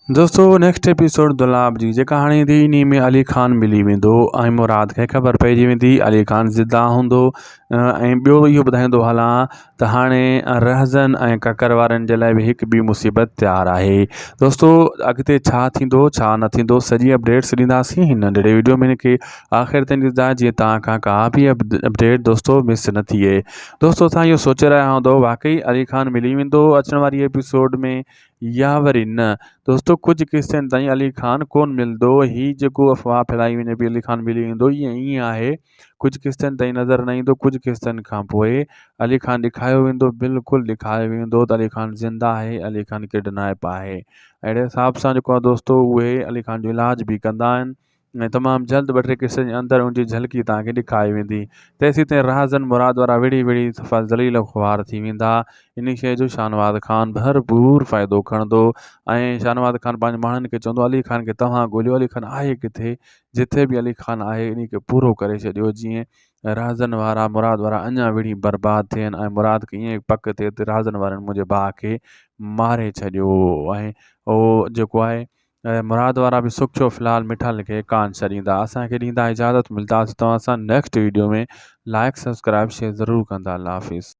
दोस्तों next episode दुलाब जी जेका हाणे थी इन में अली खान मिली वेंदो ऐं मुराद खे ख़बर पइजी वेंदी अली खान ज़िद्दा हूंदो ऐं ॿियो इहो ॿुधाईंदो हलां त हाणे रहज़न ऐं ककर वारनि जे लाइ बि हिकु ॿी मुसीबत तयारु आहे। दोस्तों अॻिते छा थींदो छा न थींदो सॼी अपडेट्स ॾींदासीं हिन नंढिड़े वीडियो में। हिनखे आख़िर ताईं ॾिसंदा जीअं तव्हां खां का बि अपडेट दोस्तों मिस न थिए। दोस्तों तव्हां इहो सोचे रहिया हूंदो वाकई अली खान मिली वेंदो अचण वारी एपिसोड में या वरी न। दोस्तों कुछ किस्तनि ताईं अली खान कोन मिलंदो ही जेको अफ़वाह फैलाई वञे पई अली खान मिली वेंदो ईअं आहे। कुछ किस्तनि ताईं नज़र न ईंदो कुछ किस्तनि खां पोइ अली खान ॾेखारियो वेंदो बिल्कुलु ॾेखारियो वेंदो त अली खान ज़िंदा आहे अली खान किडनैप आहे। अहिड़े हिसाब सां जेको आहे दोस्तों उहे अली खान जो इलाज भी कंदा आहिनि ऐं तमामु जल्द ॿ टे किस्तनि जे अंदरि उनजी झलकी तव्हांखे ॾेखारी वेंदी। तेसीं ताईं राज़न मुराद वारा विड़ी विड़ी सफ़ा ज़लील ख़्वार थी वेंदा। इन शइ जो शाहनवाज़ खान भरपूर फ़ाइदो खणंदो ऐं शाहनवाज़ खान पंहिंजे माण्हुनि खे चवंदो अली खान खे तव्हां ॻोल्हियो अली खान आहे किथे जिथे बि अली खान आहे इन खे पूरो करे छॾियो जीअं राज़न वारा मुराद वारा अञा विड़ी बर्बादु थियनि ऐं मुराद खे ईअं पक थिए त राज़न वारनि मुंहिंजे भाउ खे मारे छॾियो। ऐं उहो जेको आहे मुराद वारा बि सुख छो फ़िलहालु मिठाल खे कान छॾींदा। असांखे ॾींदा इजाज़त मिलंदासीं तव्हां सां नेक्स्ट वीडियो में। लाइक सब्सक्राइब शेयर ज़रूरु कंदा। अल्लाह हाफ़िज़।